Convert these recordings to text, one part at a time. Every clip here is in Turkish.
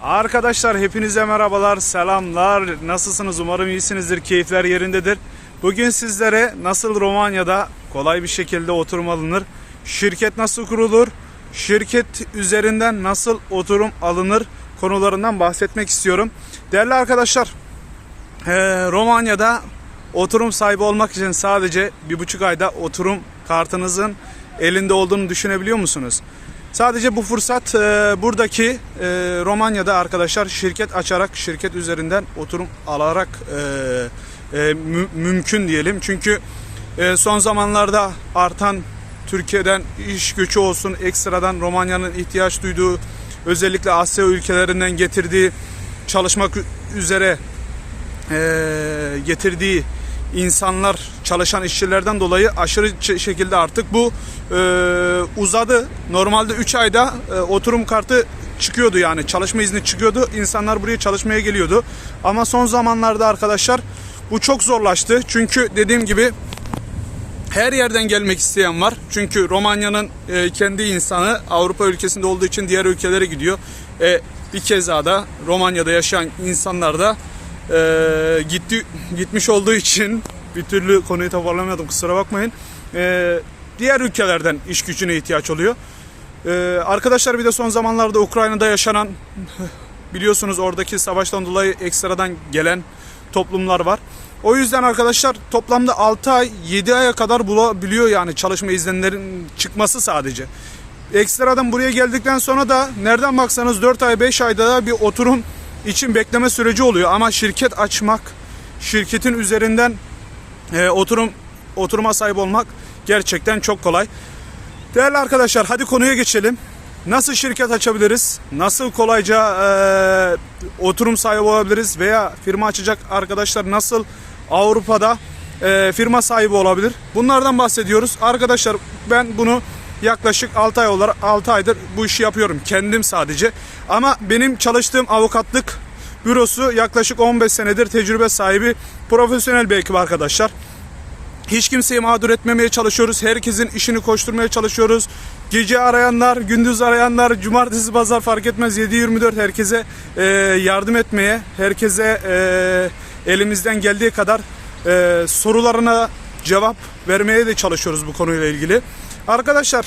Arkadaşlar hepinize merhabalar, selamlar. Nasılsınız? Umarım iyisinizdir, keyifler yerindedir. Bugün sizlere nasıl Romanya'da kolay bir şekilde oturum alınır, şirket nasıl kurulur, şirket üzerinden nasıl oturum alınır konularından bahsetmek istiyorum. Değerli arkadaşlar, Romanya'da oturum sahibi olmak için sadece 1,5 ayda oturum kartınızın elinde olduğunu düşünebiliyor musunuz? Sadece bu fırsat buradaki Romanya'da arkadaşlar şirket açarak, şirket üzerinden oturum alarak mümkün diyelim. Çünkü son zamanlarda artan Türkiye'den iş göçü olsun, ekstradan Romanya'nın ihtiyaç duyduğu, özellikle Asya ülkelerinden getirdiği, çalışmak üzere getirdiği insanlar, çalışan işçilerden dolayı aşırı şekilde artık bu uzadı. Normalde 3 ayda oturum kartı çıkıyordu, yani çalışma izni çıkıyordu. İnsanlar buraya çalışmaya geliyordu. Ama son zamanlarda arkadaşlar bu çok zorlaştı. Çünkü dediğim gibi her yerden gelmek isteyen var. Çünkü Romanya'nın kendi insanı Avrupa ülkesinde olduğu için diğer ülkelere gidiyor. Bir kez daha da Romanya'da yaşayan insanlar da gitmiş olduğu için bir türlü konuyu toparlamadım, kusura bakmayın. Diğer ülkelerden iş gücüne ihtiyaç oluyor. Arkadaşlar bir de son zamanlarda Ukrayna'da yaşanan, biliyorsunuz oradaki savaştan dolayı ekstradan gelen toplumlar var. O yüzden arkadaşlar toplamda 6 ay 7 aya kadar bulabiliyor yani çalışma izinlerinin çıkması sadece. Ekstradan buraya geldikten sonra da nereden baksanız 4 ay 5 ayda da bir oturum için bekleme süreci oluyor. Ama şirket açmak, şirketin üzerinden oturuma sahip olmak gerçekten çok kolay. Değerli arkadaşlar, hadi konuya geçelim. Nasıl şirket açabiliriz? Nasıl kolayca oturum sahibi olabiliriz? Veya firma açacak arkadaşlar nasıl Avrupa'da firma sahibi olabilir? Bunlardan bahsediyoruz. Arkadaşlar ben bunu yaklaşık 6 aydır bu işi yapıyorum. Kendim sadece. Ama benim çalıştığım avukatlık bürosu yaklaşık 15 senedir tecrübe sahibi profesyonel bir ekip arkadaşlar. Hiç kimseyi mağdur etmemeye çalışıyoruz. Herkesin işini koşturmaya çalışıyoruz. Gece arayanlar, gündüz arayanlar, cumartesi, pazar fark etmez 7/24 herkese yardım etmeye, herkese elimizden geldiği kadar sorularına cevap vermeye de çalışıyoruz bu konuyla ilgili. Arkadaşlar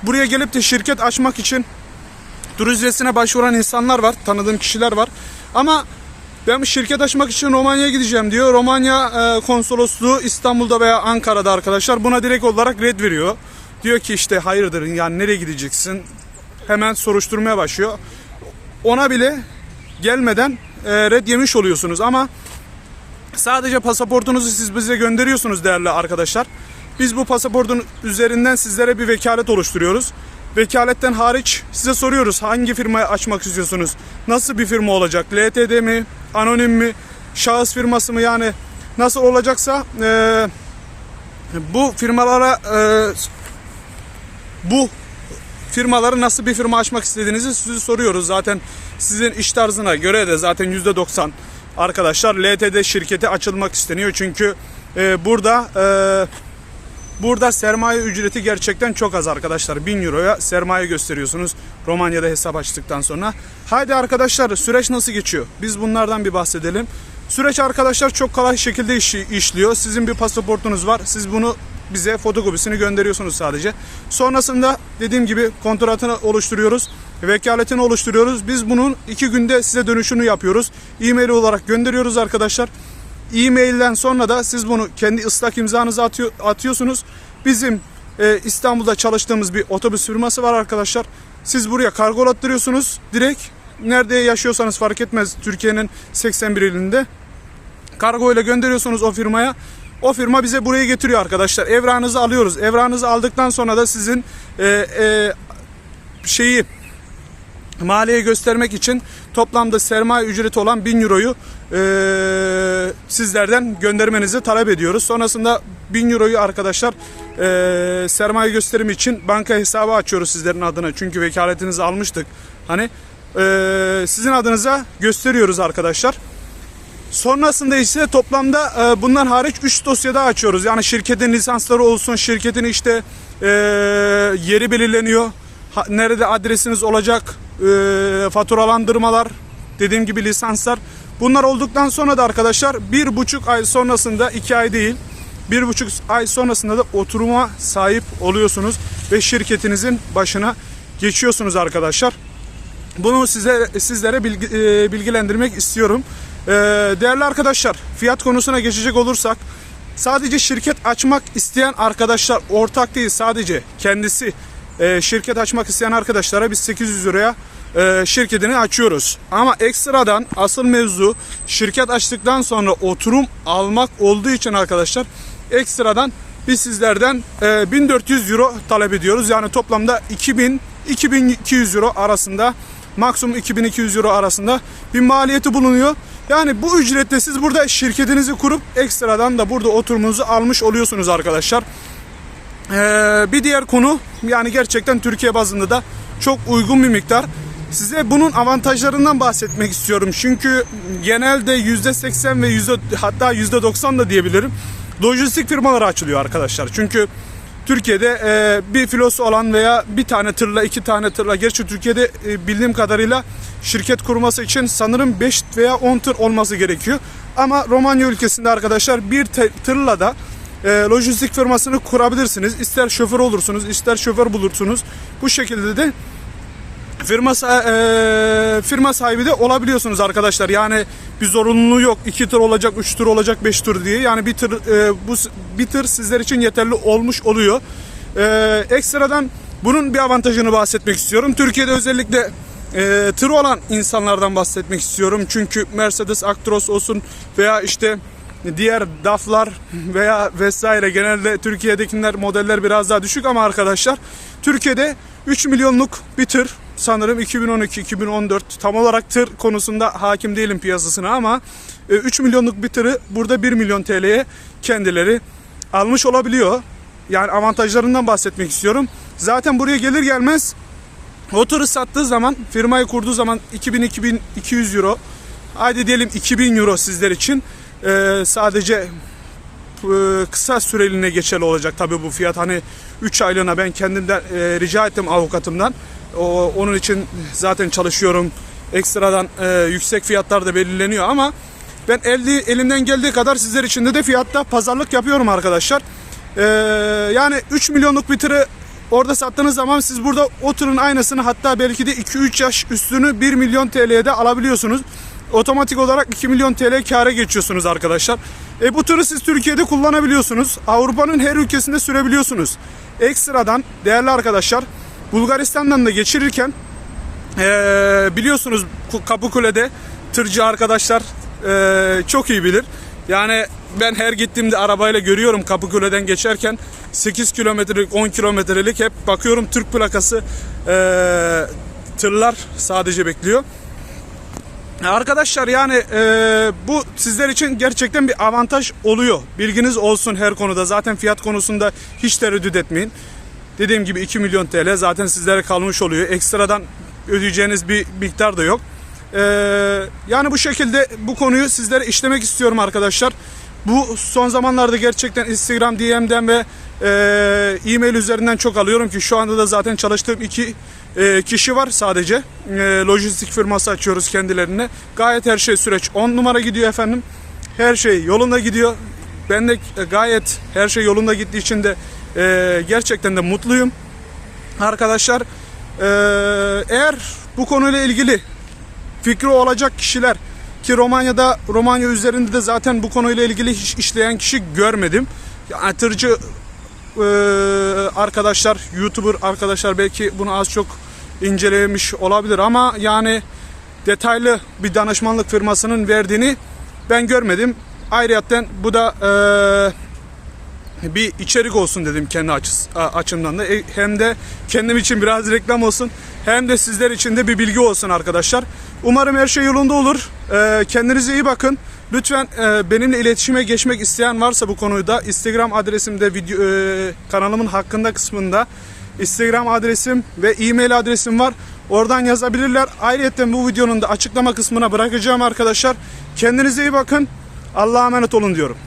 buraya gelip de şirket açmak için tur ücretine başvuran insanlar var, tanıdığım kişiler var. Ama ben şirket açmak için Romanya'ya gideceğim diyor. Romanya konsolosluğu İstanbul'da veya Ankara'da arkadaşlar buna direkt olarak red veriyor. Diyor ki işte hayırdır, yani nereye gideceksin? Hemen soruşturmaya başlıyor. Ona bile gelmeden red yemiş oluyorsunuz. Ama sadece pasaportunuzu siz bize gönderiyorsunuz değerli arkadaşlar. Biz bu pasaportun üzerinden sizlere bir vekalet oluşturuyoruz. Vekaletten hariç size soruyoruz, hangi firmayı açmak istiyorsunuz? Nasıl bir firma olacak? LTD mi? Anonim mi? Şahıs firması mı? Yani nasıl olacaksa bu firmaları nasıl bir firma açmak istediğinizi size soruyoruz. Zaten sizin iş tarzına göre de zaten %90 arkadaşlar LTD şirketi açılmak isteniyor. Çünkü burada sermaye ücreti gerçekten çok az arkadaşlar. 1000 euroya sermaye gösteriyorsunuz Romanya'da hesap açtıktan sonra. Haydi arkadaşlar, süreç nasıl geçiyor? Biz bunlardan bir bahsedelim. Süreç arkadaşlar çok kolay şekilde işliyor. Sizin bir pasaportunuz var. Siz bunu bize fotokopisini gönderiyorsunuz sadece. Sonrasında dediğim gibi kontratını oluşturuyoruz. Vekaletini oluşturuyoruz. Biz bunun 2 günde size dönüşünü yapıyoruz. E-mail olarak gönderiyoruz arkadaşlar. E-mailden sonra da siz bunu kendi ıslak imzanızı atıyorsunuz. Bizim İstanbul'da çalıştığımız bir otobüs firması var arkadaşlar. Siz buraya kargolattırıyorsunuz. Direkt nerede yaşıyorsanız fark etmez, Türkiye'nin 81 ilinde. Kargo ile gönderiyorsunuz o firmaya. O firma bize buraya getiriyor arkadaşlar. Evrağınızı alıyoruz. Evrağınızı aldıktan sonra da sizin maliye göstermek için toplamda sermaye ücreti olan 1000 euroyu sizlerden göndermenizi talep ediyoruz. Sonrasında 1000 euroyu arkadaşlar sermaye gösterimi için banka hesabı açıyoruz sizlerin adına. Çünkü vekaletinizi almıştık. Hani sizin adınıza gösteriyoruz arkadaşlar. Sonrasında ise toplamda bundan hariç 3 dosyada açıyoruz. Yani şirketin lisansları olsun, şirketin işte yeri belirleniyor. Nerede adresiniz olacak, faturalandırmalar, dediğim gibi lisanslar. Bunlar olduktan sonra da arkadaşlar 1,5 ay sonrasında, 2 ay değil, 1,5 ay sonrasında da oturuma sahip oluyorsunuz ve şirketinizin başına geçiyorsunuz arkadaşlar. Bunu sizlere bilgilendirmek istiyorum. Değerli arkadaşlar, fiyat konusuna geçecek olursak, sadece şirket açmak isteyen arkadaşlar, ortak değil, sadece kendisi şirket açmak isteyen arkadaşlara biz 800 liraya şirketini açıyoruz. Ama ekstradan asıl mevzu şirket açtıktan sonra oturum almak olduğu için arkadaşlar, ekstradan biz sizlerden 1400 euro talep ediyoruz. Yani toplamda 2000-2200 euro arasında, maksimum 2200 euro arasında bir maliyeti bulunuyor. Yani bu ücretle siz burada şirketinizi kurup ekstradan da burada oturumunuzu almış oluyorsunuz arkadaşlar. Bir diğer konu, yani gerçekten Türkiye bazında da çok uygun bir miktar. Size bunun avantajlarından bahsetmek istiyorum. Çünkü genelde %80 ve hatta %90 da diyebilirim, lojistik firmaları açılıyor arkadaşlar. Çünkü Türkiye'de bir filosu olan veya bir tane tırla, 2 tane tırla, gerçi Türkiye'de bildiğim kadarıyla şirket kurması için sanırım 5 veya 10 tır olması gerekiyor. Ama Romanya ülkesinde arkadaşlar bir tırla da lojistik firmasını kurabilirsiniz. İster şoför olursunuz, ister şoför bulursunuz. Bu şekilde de firma sahibi de olabiliyorsunuz arkadaşlar. Yani bir zorunluluğu yok. 2 tır olacak, 3 tır olacak, 5 tır diye. Yani bir tır sizler için yeterli olmuş oluyor. Ekstradan bunun bir avantajını bahsetmek istiyorum. Türkiye'de özellikle tır olan insanlardan bahsetmek istiyorum. Çünkü Mercedes Actros olsun veya işte diğer DAF'lar veya vesaire, genelde Türkiye'dekiler modeller biraz daha düşük ama arkadaşlar Türkiye'de 3 milyonluk bir tır, sanırım 2012-2014, tam olarak tır konusunda hakim değilim piyasasına ama 3 milyonluk bir tırı burada 1 milyon TL'ye kendileri almış olabiliyor. Yani avantajlarından bahsetmek istiyorum. Zaten buraya gelir gelmez o tırı sattığı zaman, firmayı kurduğu zaman 2000-2200 euro, haydi diyelim 2000 euro sizler için sadece kısa süreliğine geçerli olacak tabii bu fiyat. Hani 3 aylığına ben kendimden rica ettim avukatımdan. Onun için zaten çalışıyorum. Ekstradan yüksek fiyatlar da belirleniyor ama ben elimden geldiği kadar sizler için de fiyatta pazarlık yapıyorum arkadaşlar. Yani 3 milyonluk bir tırı orada sattığınız zaman siz burada o tırın aynısını, hatta belki de 2-3 yaş üstünü 1 milyon TL'ye de alabiliyorsunuz. Otomatik olarak 2 milyon TL kâra geçiyorsunuz arkadaşlar. Bu tırı siz Türkiye'de kullanabiliyorsunuz. Avrupa'nın her ülkesinde sürebiliyorsunuz. Ekstradan değerli arkadaşlar, Bulgaristan'dan da geçirirken biliyorsunuz Kapıkule'de tırcı arkadaşlar çok iyi bilir. Yani ben her gittiğimde arabayla görüyorum, Kapıkule'den geçerken 8 kilometrelik, 10 kilometrelik hep bakıyorum Türk plakası tırlar sadece bekliyor. Arkadaşlar yani bu sizler için gerçekten bir avantaj oluyor. Bilginiz olsun her konuda. Zaten fiyat konusunda hiç tereddüt etmeyin. Dediğim gibi 2 milyon TL zaten sizlere kalmış oluyor. Ekstradan ödeyeceğiniz bir miktar da yok. Yani bu şekilde bu konuyu sizlere işlemek istiyorum arkadaşlar. Bu son zamanlarda gerçekten Instagram DM'den ve e-mail üzerinden çok alıyorum ki şu anda da zaten çalıştığım 2 kişi var sadece. Lojistik firması açıyoruz kendilerine. Gayet her şey, süreç 10 numara gidiyor efendim. Her şey yolunda gidiyor. Ben de gayet her şey yolunda gittiği için de gerçekten de mutluyum. Arkadaşlar eğer bu konuyla ilgili fikri olacak kişiler, ki Romanya üzerinde de zaten bu konuyla ilgili hiç işleyen kişi görmedim. Yani tırcı arkadaşlar, YouTuber arkadaşlar belki bunu az çok incelemiş olabilir ama yani detaylı bir danışmanlık firmasının verdiğini ben görmedim. Ayrıca bu da bir içerik olsun dedim kendi açımdan da. Hem de kendim için biraz reklam olsun, hem de sizler için de bir bilgi olsun arkadaşlar. Umarım her şey yolunda olur. Kendinize iyi bakın. Lütfen benimle iletişime geçmek isteyen varsa bu konuyu da Instagram adresimde, kanalımın hakkında kısmında Instagram adresim ve e-mail adresim var. Oradan yazabilirler. Ayrıca bu videonun da açıklama kısmına bırakacağım arkadaşlar. Kendinize iyi bakın. Allah'a emanet olun diyorum.